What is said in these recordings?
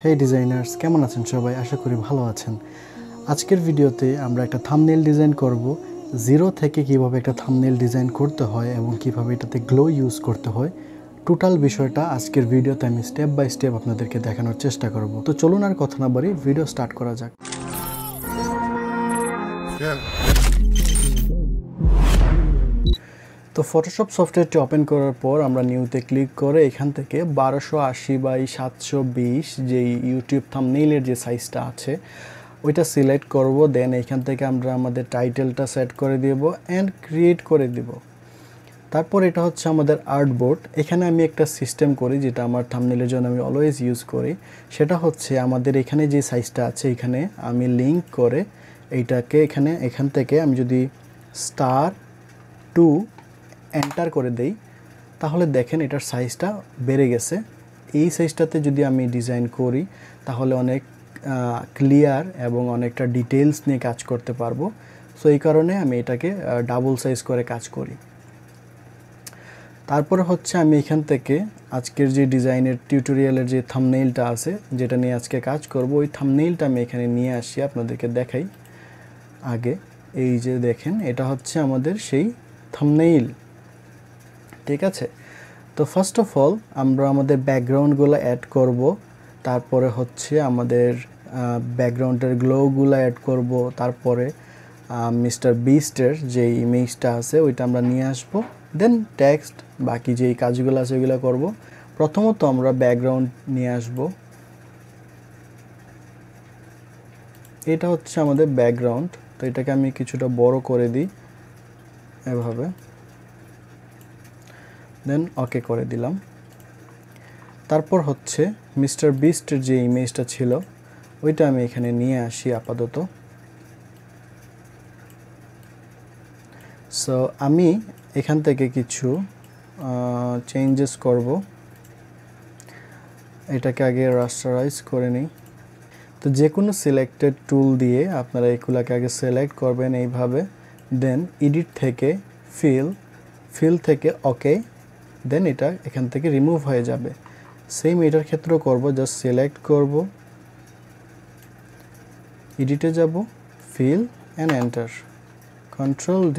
হেই designers, কেমন আছেন সবাই? আশা করি ভালো আছেন। আজকের ভিডিওতে আমরা একটা থাম্বনেইল ডিজাইন করব। জিরো থেকে কিভাবে একটা থাম্বনেইল ডিজাইন করতে হয় এবং কিভাবে এটাতে গ্লো ইউজ করতে হয়, টোটাল বিষয়টা আজকের ভিডিওতে আমি স্টেপ বাই স্টেপ আপনাদেরকে দেখানোর চেষ্টা করব। তো চলুন আর কথা না বাড়ি, ভিডিও স্টার্ট করা যাক। তো ফটোশপ সফটওয়্যারটি ওপেন করার পর আমরা নিউতে ক্লিক করে এখান থেকে 1280x720 যেই ইউটিউব থাম্বনেইলের যে সাইজটা আছে ওইটা সিলেক্ট করব। দেন এখান থেকে আমরা আমাদের টাইটেলটা সেট করে দেব অ্যান্ড ক্রিয়েট করে দেব। তারপর এটা হচ্ছে আমাদের আর্টবোর্ড। এখানে আমি একটা সিস্টেম করি যেটা আমার থাম্বনেইলের জন্য আমি অলওয়েজ ইউজ করি। সেটা হচ্ছে আমাদের এখানে যে সাইজটা আছে এখানে আমি লিঙ্ক করে এইটাকে এখান থেকে আমি যদি *2 এন্টার করে দেই তাহলে দেখেন এটার সাইজটা বেড়ে গেছে। এই সাইজটাতে যদি আমি ডিজাইন করি তাহলে অনেক ক্লিয়ার এবং অনেকটা ডিটেলস নিয়ে কাজ করতে পারবো। সো এই কারণে আমি এটাকে ডাবল সাইজ করে কাজ করি। তারপরে হচ্ছে আমি এখান থেকে আজকের যে ডিজাইনের টিউটোরিয়ালের যে থাম্বনেইলটা আছে যেটা নিয়ে আজকে কাজ করব, ওই থাম্বনেইলটা আমি এখানে নিয়ে আসি, আপনাদেরকে দেখাই। আগে এই যে দেখেন, এটা হচ্ছে আমাদের সেই থাম্বনেইল, ঠিক আছে। তো ফার্স্ট অফ অল আমরা আমাদের ব্যাকগ্রাউন্ডগুলো অ্যাড করব, তারপরে হচ্ছে আমাদের ব্যাকগ্রাউন্ডের গ্লোগুলো অ্যাড করব, তারপরে মিস্টার বিস্টের যে ইমেজটা আছে ওইটা আমরা নিয়ে আসব, দেন টেক্সট, বাকি যেই কাজগুলো আছে ওইগুলো করব। প্রথমত আমরা ব্যাকগ্রাউন্ড নিয়ে আসব, এটা হচ্ছে আমাদের ব্যাকগ্রাউন্ড। তো এটাকে আমি কিছুটা বড় করে দিই এভাবে, দেন ওকে করে দিলাম। তারপর হচ্ছে মিস্টার বিস্টের যে ইমেজটা ছিল ওইটা আমি এখানে নিয়ে আসি আপাতত। সো আমি এখান থেকে কিছু চেঞ্জেস করব, এটাকে আগে রাস্টারাইজ করে নিই। তো যে কোনো সিলেক্টেড টুল দিয়ে আপনারা এগুলোকে আগে সিলেক্ট করবেন এইভাবে, দেন এডিট থেকে ফিল থেকে ওকে, দেন এটা এখান থেকে রিমুভ হয়ে যাবে। সেম এটার ক্ষেত্রেও করব, জাস্ট সিলেক্ট করব, এডিটে যাব, ফিল অ্যান্ড এন্টার, Ctrl+D।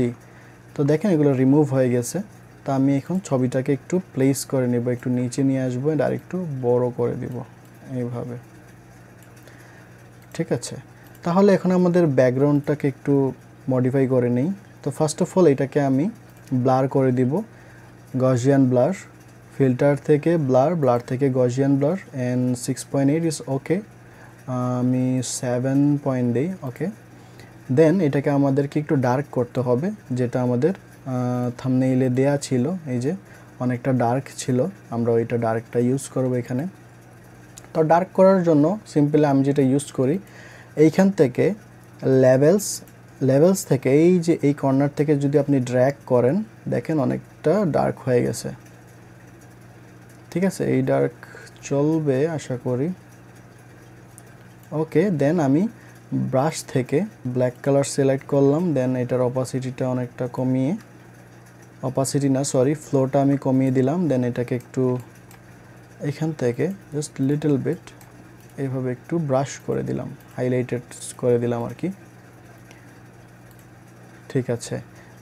তো দেখেন এগুলো রিমুভ হয়ে গেছে। তো আমি এখন ছবিটাকে একটু প্লেস করে নেব, একটু নিচে নিয়ে আসবো আর একটু বড় করে দিব এইভাবে, ঠিক আছে। তাহলে এখন আমাদের ব্যাকগ্রাউন্ডটাকে একটু মডিফাই করে নেই। তো ফার্স্ট অফ অল এটাকে আমি ব্লার করে দিব, গসিয়ান ব্লার, ফিল্টার থেকে ব্লার থেকে Gaussian blur, and 6.8 is okay. আমি 7 পয়েন্ট দিই, ওকে। দেন এটাকে আমাদেরকে একটু ডার্ক করতে হবে, যেটা আমাদের থাম্বনেইলে দেয়া ছিল, এই যে অনেকটা ডার্ক ছিল, আমরা ওইটা ডার্কটা ইউজ করব এখানে। তো ডার্ক করার জন্য সিম্পলি আমি যেটা ইউজ করি, এইখান থেকে লেভেলস থেকে এই যে এই কর্নার থেকে যদি আপনি ড্র্যাগ করেন, দেখেন অনেকটা ডার্ক হয়ে গেছে, ঠিক আছে। এই ডার্ক চলবে আশা করি, ওকে। দেন আমি ব্রাশ থেকে ব্ল্যাক কালার সিলেক্ট করলাম, দেন এটার অপাসিটিটা অনেকটা কমিয়ে, ফ্লোটা আমি কমিয়ে দিলাম। দেন এটাকে একটু এখান থেকে জাস্ট লিটল বিট এইভাবে একটু ব্রাশ করে দিলাম, হাইলাইটেড করে দিলাম আর কি, ঠিক আছে।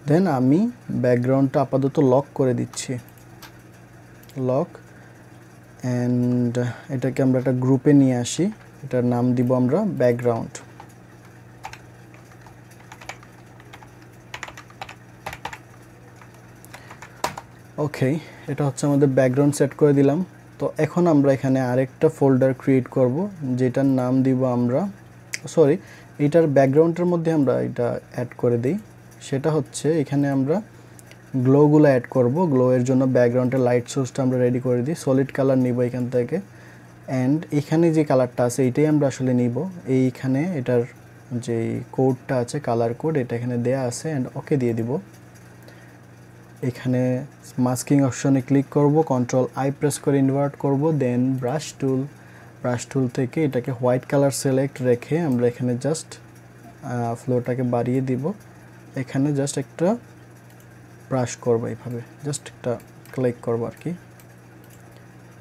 দেন আমি ব্যাকগ্রাউন্ডটা আপাতত লক করে দিচ্ছি, লক, অ্যান্ড এটাকে আমরা একটা গ্রুপে নিয়ে আসি, এটার নাম দিব আমরা ব্যাকগ্রাউন্ড। ওকে, এটা হচ্ছে আমাদের ব্যাকগ্রাউন্ড সেট করে দিলাম। তো এখন আমরা এখানে আরেকটা ফোল্ডার ক্রিয়েট করব, যেটার নাম দিব আমরা, এইটার ব্যাকগ্রাউন্ডের মধ্যে আমরা এটা অ্যাড করে দিই। সেটা হচ্ছে এখানে আমরা গ্লোগুলো অ্যাড করব। গ্লো এর জন্য ব্যাকগ্রাউন্ডের লাইট সোর্সটা আমরা রেডি করে দিই, সলিড কালার নিব এখান থেকে, অ্যান্ড এখানে যে কালারটা আছে এটাই আমরা আসলে নিব। এইখানে এটার যে কোডটা আছে, কালার কোড, এটা এখানে দেয়া আছে, অ্যান্ড ওকে দিয়ে দিব। এখানে মাস্কিং অপশনে ক্লিক করব, Ctrl+I প্রেস করে ইনভার্ট করব, দেন ব্রাশ টুল থেকে এটাকে হোয়াইট কালার সিলেক্ট রেখে আমরা এখানে জাস্ট ফ্লোটাকে বাড়িয়ে দিব, এখানে জাস্ট একটা ব্রাশ করব, এইভাবে জাস্ট একটা ক্লিক করব আর কি,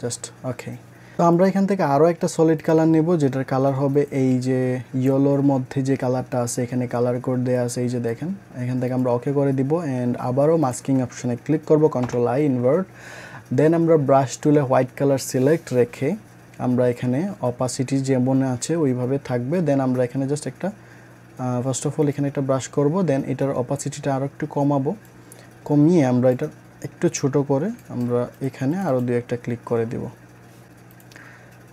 জাস্ট ওকে। তো আমরা এখান থেকে আরও একটা সলিড কালার নেব, যেটার কালার হবে এই যে ইয়েলোর মধ্যে যে কালারটা আছে, এখানে কালার কোড দেওয়া আছে, এই যে দেখেন। এখান থেকে আমরা ওকে করে দিব অ্যান্ড আবারও মাস্কিং অপশনে ক্লিক করব, কন্ট্রোল আই ইনভার্ট। দেন আমরা ব্রাশ টুলে হোয়াইট কালার সিলেক্ট রেখে আমরা এখানে অপাসিটি যেমন আছে ওইভাবে থাকবে। দেন আমরা এখানে জাস্ট একটা ফার্স্ট অফ অল এখানে একটা ব্রাশ করব, দেন এটার অপাসিটিটা আরও একটু কমাবো, কমিয়ে আমরা এটা একটু ছোট করে আমরা এখানে আরও দু একটা ক্লিক করে দেব।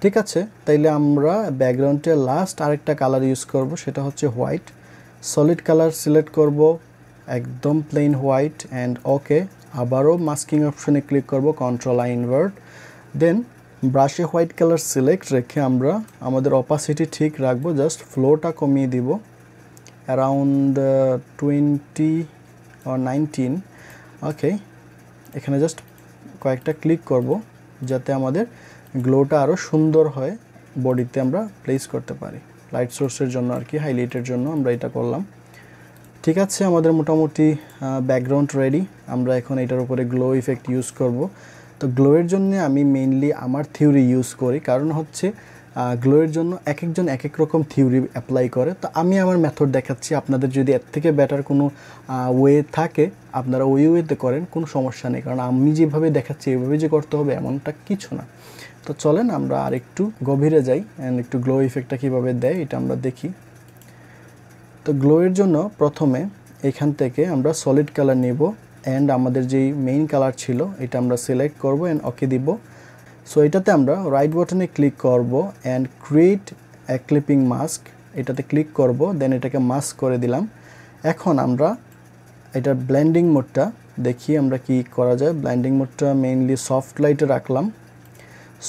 ঠিক আছে, তাইলে আমরা ব্যাকগ্রাউন্ডের লাস্ট আরেকটা কালার ইউজ করব, সেটা হচ্ছে হোয়াইট। সলিড কালার সিলেক্ট করব, একদম প্লেন হোয়াইট অ্যান্ড ওকে। আবারও মাস্কিং অপশনে ক্লিক করব, কন্ট্রোল আই ইনভার্ট। দেন ব্রাশে হোয়াইট কালার সিলেক্ট রেখে আমরা আমাদের অপাসিটি ঠিক রাখবো, জাস্ট ফ্লোটা কমিয়ে দিব অ্যারাউন্ড 20 or 19। ওকে, এখানে জাস্ট কয়েকটা ক্লিক করব যাতে আমাদের গ্লোটা আরও সুন্দর হয়, বডিতে আমরা প্লেস করতে পারি, লাইট সোর্সের জন্য আর কি, হাইলাইটের জন্য আমরা এটা করলাম। ঠিক আছে, আমাদের মোটামুটি ব্যাকগ্রাউন্ড রেডি। আমরা এখন এটার উপরে গ্লো ইফেক্ট ইউজ করব। তো গ্লোয়ের জন্য আমি মেইনলি আমার থিওরি ইউজ করি, কারণ হচ্ছে গ্লোয়ের জন্য এক একজন এক এক রকম থিওরি অ্যাপ্লাই করে। তো আমি আমার মেথড দেখাচ্ছি, আপনাদের যদি এর থেকে বেটার কোনো ওয়ে থাকে আপনারা ওই ওয়েতে করেন, কোনো সমস্যা নেই। কারণ আমি যেভাবে দেখাচ্ছি এইভাবে যে করতে হবে এমনটা কিছু না। তো চলেন আমরা আর একটু গভীরে যাই অ্যান্ড একটু গ্লো ইফেক্টটা কীভাবে দেয় এটা আমরা দেখি। তো গ্লোয়ের জন্য প্রথমে এখান থেকে আমরা সলিড কালার নেব অ্যান্ড আমাদের যেই মেইন কালার ছিল এটা আমরা সিলেক্ট করব অ্যান্ড ওকে দিব। সো এটাতে আমরা রাইট বাটনে ক্লিক করব and create a clipping mask, এটাতে ক্লিক করব, দেন এটাকে মাস্ক করে দিলাম। এখন আমরা এটার ব্লেন্ডিং মোডটা দেখি আমরা কি করা যায়। ব্লেন্ডিং মোডটা মেইনলি সফট লাইটে রাখলাম।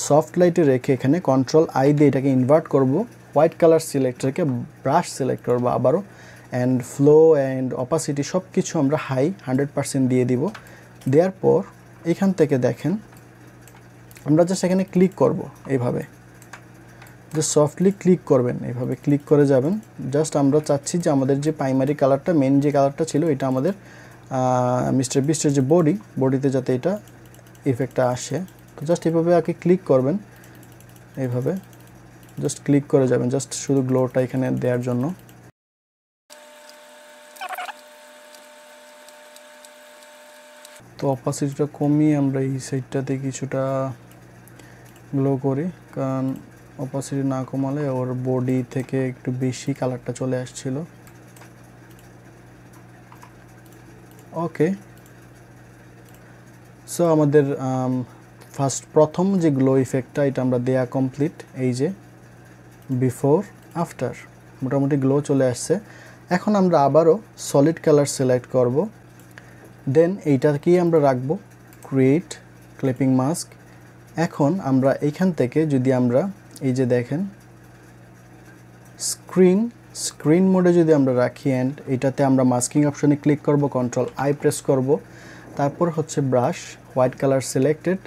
সফট লাইটে রেখে এখানে কন্ট্রোল আই দিয়ে এটাকে ইনভার্ট করব, হোয়াইট কালার সিলেক্ট রেখে ব্রাশ সিলেক্ট করবো আবারও, অ্যান্ড ফ্লো অ্যান্ড অপাসিটি সব কিছু আমরা হাই 100% দিয়ে দিব। দেওয়ার পর এখান থেকে দেখেন আমরা জাস্ট এখানে ক্লিক করব, এইভাবে জাস্ট সফটলি ক্লিক করবেন, এইভাবে ক্লিক করে যাবেন। জাস্ট আমরা চাচ্ছি যে আমাদের যে প্রাইমারি কালারটা, মেন যে কালারটা ছিল এটা আমাদের মিস্টার বিস্টের যে বডিতে যাতে এটা ইফেক্টটা আসে। তো জাস্ট এইভাবে আগে ক্লিক করবেন, এইভাবে জাস্ট ক্লিক করে যাবেন, জাস্ট শুধু গ্লোটা এখানে দেওয়ার জন্য। তো অপাসিটিটা কমিয়ে আমরা এই সাইডটাতে কিছুটা গ্লো করি, কারণ অপাসিটি না কমালে ওর বডি থেকে একটু বেশি কালারটা চলে আসছিল। ওকে, সো আমাদের প্রথম যে গ্লো ইফেক্টটা এটা আমরা দেয়া কমপ্লিট। এই যে বিফোর আফটার মোটামুটি গ্লো চলে আসছে। এখন আমরা আবারও সলিড কালার সিলেক্ট করব, দেন এইটাকেই আমরা রাখবো ক্রিয়েট ক্লিপিং মাস্ক। এখন আমরা এইখান থেকে যদি আমরা এই যে দেখেন স্ক্রিন মোডে যদি আমরা রাখি অ্যান্ড এটাতে আমরা মাস্কিং অপশনে ক্লিক করব, কন্ট্রোল আই প্রেস করব, তারপর হচ্ছে brush white colour selected,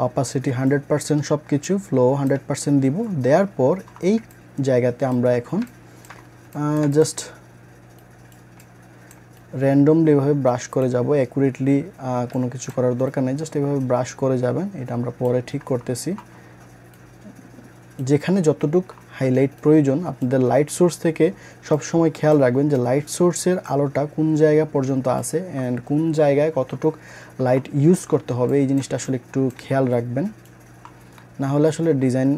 opacity 100% সব কিছু, ফ্লো 100% দিব। দেওয়ার পর এই জায়গাতে আমরা এখন জাস্ট র্যান্ডমলি এভাবে ব্রাশ করে যাব, অ্যাকুরেটলি কোনো কিছু করার দরকার নেই, জাস্ট এভাবে ব্রাশ করে যাবেন। এটা আমরা পরে ঠিক করতেছি। যেখানে যতটুক হাইলাইট প্রয়োজন আপনাদের লাইট সোর্স থেকে সব সময় খেয়াল রাখবেন যে লাইট সোর্সের আলোটা কোন জায়গা পর্যন্ত আছে অ্যান্ড কোন জায়গায় কতটুক লাইট ইউজ করতে হবে, এই জিনিসটা আসলে একটু খেয়াল রাখবেন, না হলে আসলে ডিজাইন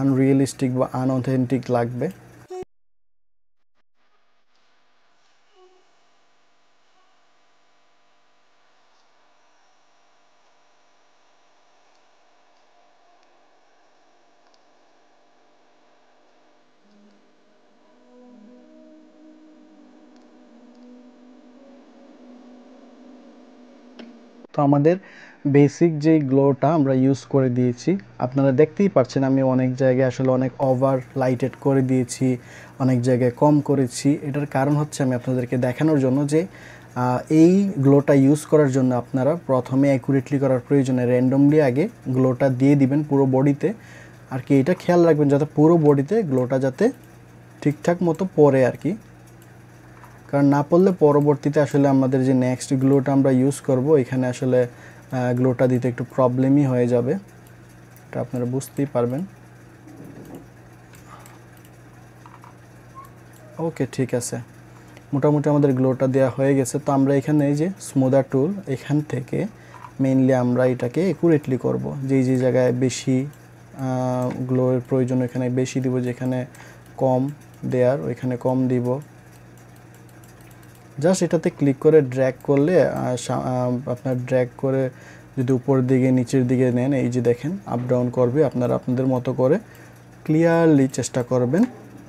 আনরিয়েলিস্টিক বা আনঅথেন্টিক লাগবে। তো আমাদের বেসিক যে গ্লোটা আমরা ইউজ করে দিয়েছি, আপনারা দেখতেই পাচ্ছেন আমি অনেক জায়গায় আসলে অনেক ওভার লাইটেড করে দিয়েছি, অনেক জায়গায় কম করেছি। এটার কারণ হচ্ছে আমি আপনাদেরকে দেখানোর জন্য যে এই গ্লোটা ইউজ করার জন্য আপনারা প্রথমে অ্যাকুরেটলি করার প্রয়োজনে র্যান্ডমলি আগে গ্লোটা দিয়ে দিবেন পুরো বডিতে, আর কি এটা খেয়াল রাখবেন যাতে পুরো বডিতে গ্লোটা যাতে ঠিকঠাক মতো পড়ে আর কি, কারণ না পড়লে পরবর্তীতে আসলে আমাদের যে নেক্সট গ্লোটা আমরা ইউজ করব এখানে আসলে গ্লোটা দিতে একটু প্রবলেমই হয়ে যাবে। এটা আপনারা বুঝতেই পারবেন। ওকে, ঠিক আছে, মোটামুটি আমাদের গ্লোটা দেওয়া হয়ে গেছে। তো আমরা এখানে এই যে স্মুদার টুল, এখান থেকে মেইনলি আমরা এটাকে একুরেটলি করব, যে জায়গায় বেশি গ্লোর প্রয়োজন এখানে বেশি দিব, যেখানে কম দেয়ার ওইখানে কম দিব। জাস্ট এটাতে ক্লিক করে ড্র্যাগ করলে আপনার ড্র্যাগ করে যদি উপর দিকে নিচের দিকে নেন, এই যে দেখেন আপ ডাউন করবে। আপনারা আপনাদের মতো করে ক্লিয়ারলি চেষ্টা করবেন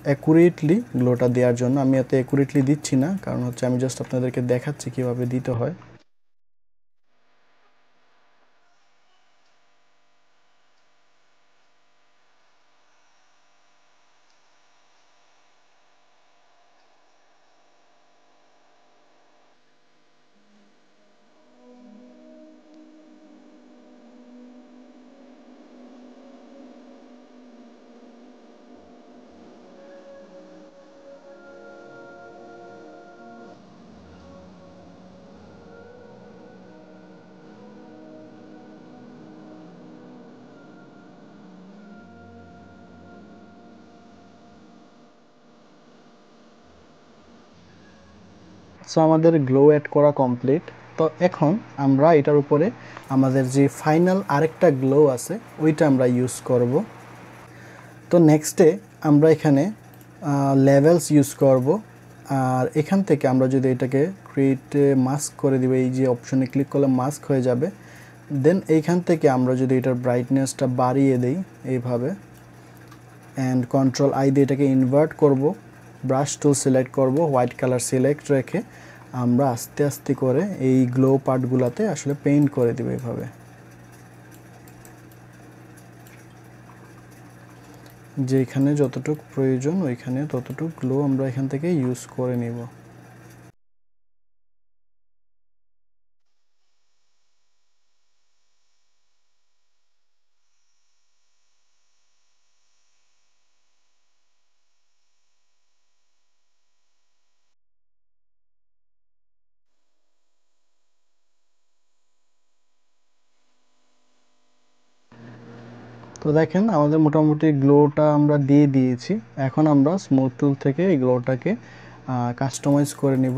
অ্যাকুরেটলি গ্লোটা দেওয়ার জন্য। আমি এত অ্যাকুরেটলি দিচ্ছি না, কারণ হচ্ছে আমি জাস্ট আপনাদেরকে দেখাচ্ছি কিভাবে দিতে হয়। সো আমাদের গ্লো অ্যাড করা কমপ্লিট। তো এখন আমরা এটার উপরে আমাদের যে ফাইনাল আরেকটা গ্লো আছে ওইটা আমরা ইউজ করব। তো নেক্সটে আমরা এখানে লেভেলস ইউজ করব। আর এখান থেকে আমরা যদি এটাকে ক্রিয়েট মাস্ক করে দিব, এই যে অপশনে ক্লিক করলে মাস্ক হয়ে যাবে। দেন এইখান থেকে আমরা যদি এটার ব্রাইটনেসটা বাড়িয়ে দেই এইভাবে, অ্যান্ড কন্ট্রোল আই দিয়ে এটাকে ইনভার্ট করব, ব্রাশ টুল সিলেক্ট করব, হোয়াইট কালার সিলেক্ট রেখে আমরা আস্তে আস্তে করে এই গ্লো পার্টগুলোতে আসলে পেইন্ট করে দেব এইভাবে। যেখানে যতটুকু প্রয়োজন ওইখানে ততটুকু গ্লো আমরা এখান থেকে ইউজ করে নিব। তো দেখেন আমাদের মোটামুটি গ্লোটা আমরা দিয়ে দিয়েছি। এখন আমরা স্মুথ টুল থেকে এই গ্লোটাকে কাস্টমাইজ করে নিব।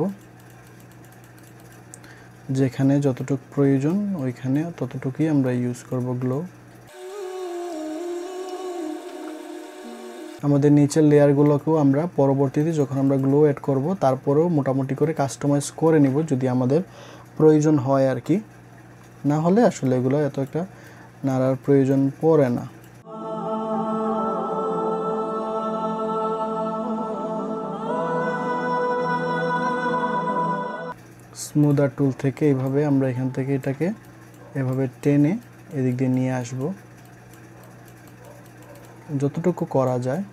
যেখানে যতটুকু প্রয়োজন ওইখানে ততটুকুই আমরা ইউজ করব গ্লো। আমাদের নিচের লেয়ারগুলোকেও আমরা পরবর্তীতে যখন আমরা গ্লো অ্যাড করব তারপরেও মোটামুটি করে কাস্টমাইজ করে নিব যদি আমাদের প্রয়োজন হয় আর কি। না হলে আসলে এগুলো এত একটা নাড়ার প্রয়োজন পড়ে না। স্মুদার টুল থেকে এইভাবে আমরা এখান থেকে এটাকে এভাবে টেনে এদিক দিয়ে নিয়ে আসব যতটুকু করা যায়।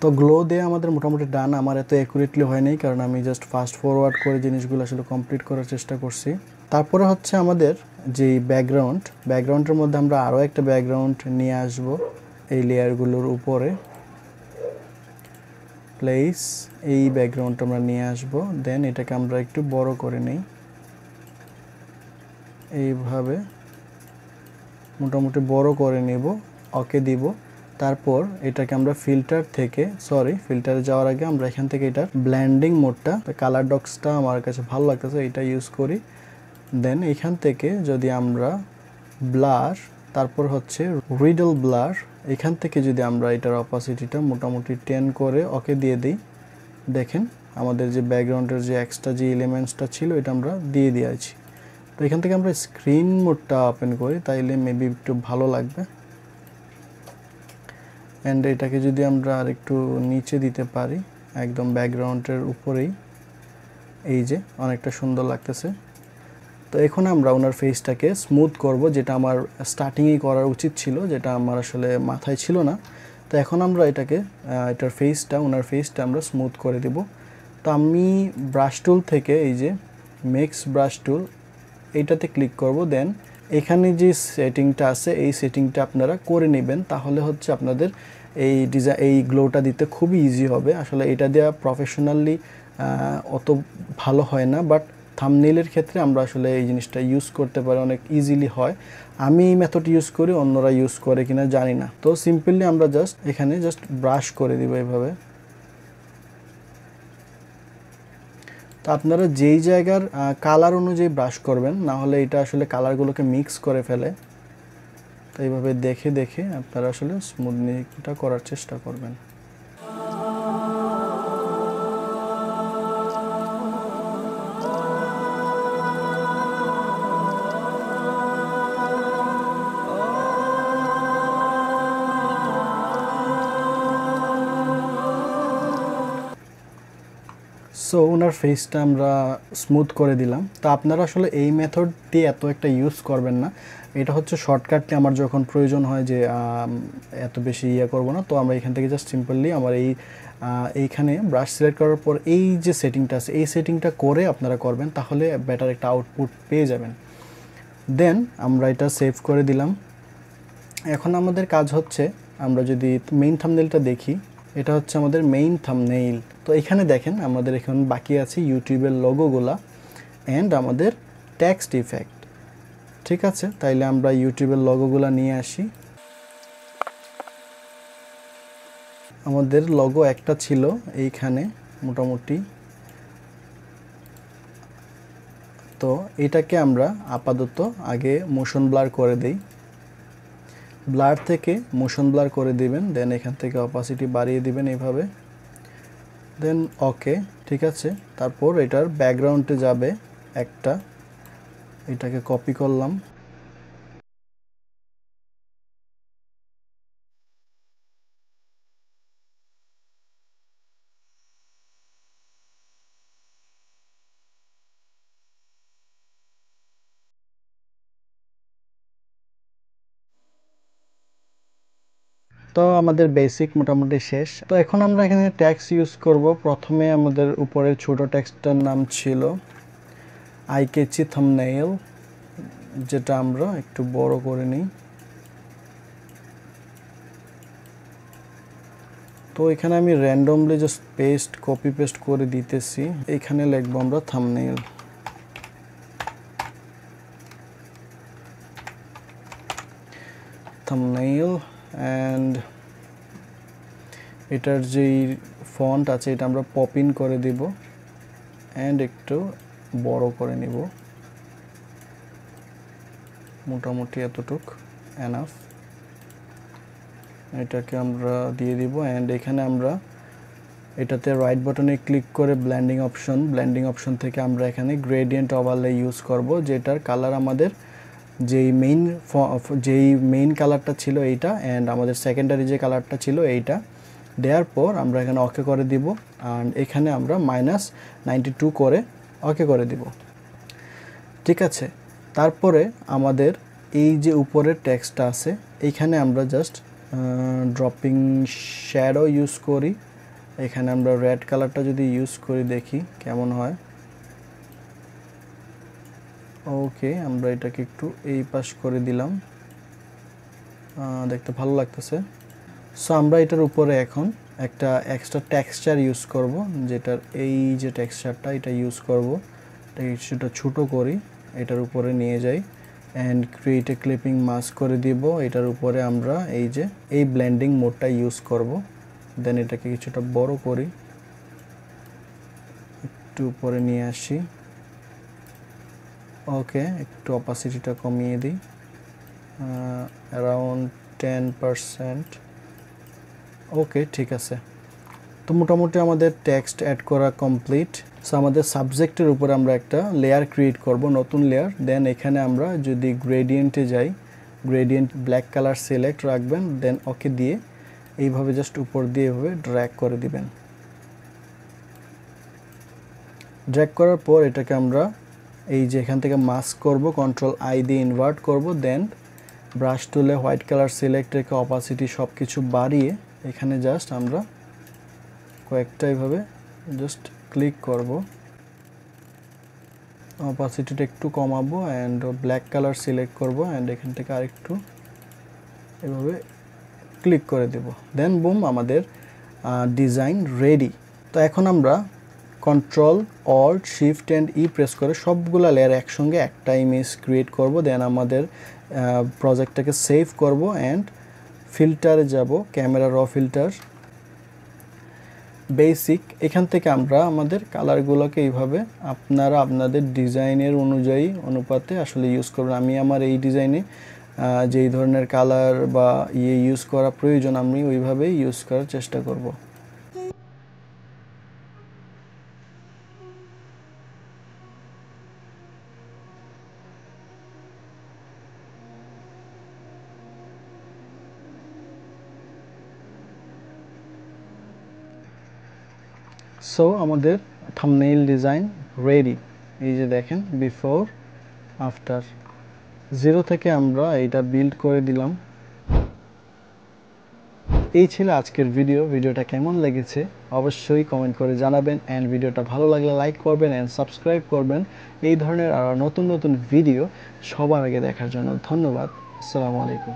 তো গ্লো দিয়ে আমাদের মোটামুটি ডান। আমার এত অ্যাকুরেটলি হয় নাই, কারণ আমি জাস্ট ফাস্ট ফরওয়ার্ড করে জিনিসগুলো আসলে কমপ্লিট করার চেষ্টা করছি। তারপরে হচ্ছে আমাদের যে ব্যাকগ্রাউন্ডের মধ্যে আমরা আরও একটা ব্যাকগ্রাউন্ড নিয়ে আসব এই লেয়ারগুলোর উপরে। প্লেস এই ব্যাকগ্রাউন্ডটা আমরা নিয়ে আসব, দেন এটাকে আমরা একটু বড় করে নিই এইভাবে, মোটামুটি বড় করে নেব, ওকে দিব। তারপর এটাকে আমরা ফিল্টারে যাওয়ার আগে আমরা এখান থেকে এটার ব্লেন্ডিং মোডটা, কালার ডক্সটা আমার কাছে ভালো লাগতেছে, এটা ইউজ করি। দেন এখান থেকে যদি আমরা ব্লার, তারপর হচ্ছে রিডল ব্লার, এখান থেকে যদি আমরা এটার অপাসিটিটা মোটামুটি 10 করে ওকে দিয়ে দিই, দেখেন আমাদের যে ব্যাকগ্রাউন্ডের যে এক্সট্রা যে এলিমেন্টসটা ছিল এটা আমরা দিয়ে দিয়েছি। তো এখান থেকে আমরা স্ক্রিন মোডটা ওপেন করি, তাইলে মেবি একটু ভালো লাগবে। অ্যান্ড এটাকে যদি আমরা আর একটু নিচে দিতে পারি, একদম ব্যাকগ্রাউন্ডের উপরেই, এই যে অনেকটা সুন্দর লাগতেছে। তো এখন আমরা ওনার ফেসটাকে স্মুথ করব, যেটা আমার স্টার্টিংয়েই করার উচিত ছিল, যেটা আমার আসলে মাথায় ছিল না। তো এখন আমরা এটাকে ওনার ফেসটা আমরা স্মুথ করে দেব। তো আমি ব্রাশ টুল থেকে এই যে মিক্স ব্রাশ টুল এইটাতে ক্লিক করব। দেন এখানে যে সেটিংটা আছে এই সেটিংটা আপনারা করে নেবেন, তাহলে হচ্ছে আপনাদের এই গ্লোটা দিতে খুবই ইজি হবে। আসলে এটা দেওয়া প্রফেশনালি অত ভালো হয় না, বাট থাম্বনেইলের ক্ষেত্রে আমরা আসলে এই জিনিসটা ইউজ করতে পারি, অনেক ইজিলি হয়। আমি এই মেথড ইউজ করি, অন্যরা ইউজ করে কিনা জানি না। তো সিম্পলি আমরা জাস্ট এখানে জাস্ট ব্রাশ করে দিব এভাবে। তো আপনারা যেই জায়গার কালার অনুযায়ী ব্রাশ করবেন, না হলে এটা আসলে কালারগুলোকে মিক্স করে ফেলে। তো এইভাবে দেখে দেখে আপনারা আসলে স্মুথনিংটা করার চেষ্টা করবেন। সো ওনার ফেসটা আমরা স্মুথ করে দিলাম। তো আপনারা আসলে এই মেথড দিয়ে এত একটা ইউজ করবেন না, এটা হচ্ছে শর্টকাটলি আমার যখন প্রয়োজন হয় যে এত বেশি করব না, তো আমরা এখান থেকে জাস্ট সিম্পলি আমার এইখানে ব্রাশ সিলেক্ট করার পর এই যে সেটিংটা আছে এই সেটিংটা করে আপনারা করবেন, তাহলে বেটার একটা আউটপুট পেয়ে যাবেন। দেন আমরা এটা সেভ করে দিলাম। এখন আমাদের কাজ হচ্ছে, আমরা যদি মেইন থাম্বনেইলটা দেখি, এটা হচ্ছে আমাদের মেইন থাম্বনেইল। তো এখানে দেখেন আমাদের এখন বাকি আছে ইউটিউবের লোগোগুলা অ্যান্ড আমাদের টেক্সট ইফেক্ট। ঠিক আছে, তাইলে আমরা ইউটিউবের লোগোগুলা নিয়ে আসি। আমাদের লোগো একটা ছিল এইখানে মোটামুটি, তো এটাকে আমরা আপাতত আগে মোশন ব্লার করে দেই। ব্লার থেকে মোশন ব্লার করে দিবেন, দেন এখান থেকে অপাসিটি বাড়িয়ে দিবেন এইভাবে, দেন ওকে। ঠিক আছে, তারপর এটার ব্যাকগ্রাউন্ডে যাবে একটা, এটাকে কপি করলাম। তো আমাদের বেসিক মোটামুটি শেষ। তো এখন আমরা এখানে ট্যাক্স ইউজ করব। প্রথমে আমাদের উপরের ছোট টেক্সটটার নাম ছিল আই ক্যাচি থাম্বনেইল, যেটা আমরা একটু বড় করে নিই। তো এখানে আমি র্যান্ডমলি জাস্ট কপি পেস্ট করে দিতেছি। এখানে লিখবো আমরা থাম্বনেইল। অ্যান্ড এটার যেই ফন্ট আছে এটা আমরা পপ ইন করে দিব অ্যান্ড একটু বড় করে নিব, মোটামুটি এতটুক এনাফ। এটাকে আমরা দিয়ে দিব অ্যান্ড এখানে আমরা এটাতে রাইট বাটনে ক্লিক করে ব্লেন্ডিং অপশন থেকে আমরা এখানে গ্রেডিয়েন্ট ওভারলে ইউজ করব, যেটার কালার আমাদের যেই মেইন কালারটা ছিল এইটা অ্যান্ড আমাদের সেকেন্ডারি যে কালারটা ছিল এইটা। দেওয়ার পর আমরা এখানে ওকে করে দিব অ্যান্ড এখানে আমরা -92 করে ওকে করে দিব। ঠিক আছে, তারপরে আমাদের এই যে উপরের টেক্সটটা আছে এইখানে আমরা জাস্ট ড্রপিং শ্যাডো ইউজ করি। এখানে আমরা রেড কালারটা যদি ইউজ করি দেখি কেমন হয়। ওকে, আমরা এটাকে একটু এই পাশ করে দিলাম, দেখতে ভালো লাগতেছে। সো আমরা এটার উপরে এখন একটা এক্সট্রা টেক্সচার ইউজ করব, যেটার এই যে টেক্সচারটা এটা ইউজ করব। এটা ছোটো করি, এটার উপরে নিয়ে যাই and create a clipping mask করে দিব। এটার উপরে আমরা এই ব্লেন্ডিং মোডটা ইউজ করব। দেন এটাকে কিছুটা বড় করি, একটু উপরে নিয়ে আসি। ওকে, একটু অপাসিটিটা কমিয়ে দিই, অ্যারাউন্ড 10%। ওকে, ঠিক আছে। তো মোটামুটি আমাদের টেক্সট অ্যাড করা কমপ্লিট। সো আমাদের সাবজেক্টের উপরে আমরা একটা লেয়ার ক্রিয়েট করব, নতুন লেয়ার। দেন এখানে আমরা যদি গ্রেডিয়েন্টে যাই, গ্রেডিয়েন্ট ব্ল্যাক কালার সিলেক্ট রাখবেন, দেন ওকে দিয়ে এইভাবে জাস্ট উপর দিয়ে এভাবে ড্র্যাগ করে দিবেন। ড্র্যাগ করার পর এটাকে আমরা এই যে এখান থেকে মাস্ক করব, Ctrl+I দিয়ে ইনভার্ট করব। দেন ব্রাশ টুলে হোয়াইট কালার সিলেক্ট রেখে অপাসিটি সব কিছু বাড়িয়ে এখানে জাস্ট আমরা কয়েকটা এইভাবে জাস্ট ক্লিক করব, অপাসিটিটা একটু কমাবো অ্যান্ড ব্ল্যাক কালার সিলেক্ট করব অ্যান্ড এখান থেকে আরেকটু এভাবে ক্লিক করে দেব। দেন বুম, আমাদের ডিজাইন রেডি। তো এখন আমরা control alt shift and E press করে সবগুলা লেয়ার একসঙ্গে একটা ইমেজ ক্রিয়েট করব। দেন আমাদের প্রজেক্টটাকে সেভ করব অ্যান্ড ফিল্টারে যাব, ক্যামেরা র ফিল্টার, বেসিক। এখান থেকে আমরা আমাদের কালারগুলোকে এইভাবে আপনারা আপনাদের ডিজাইনের অনুপাতে আসলে ইউজ করবেন। আমি আমার এই ডিজাইনে যেই ধরনের কালার বা ইউজ করা প্রয়োজন আমি ওইভাবেই ইউজ করার চেষ্টা করব। সো আমাদের থাম্বনেইল ডিজাইন রেডি। এই যে দেখেন বিফোর আফটার, 0 থেকে আমরা এটা বিল্ড করে দিলাম। এই ছিল আজকের ভিডিওটা কেমন লেগেছে অবশ্যই কমেন্ট করে জানাবেন, অ্যান্ড ভিডিওটা ভালো লাগলে লাইক করবেন অ্যান্ড সাবস্ক্রাইব করবেন এই ধরনের আরও নতুন নতুন ভিডিও সবার আগে দেখার জন্য। ধন্যবাদ। আসসালামু আলাইকুম।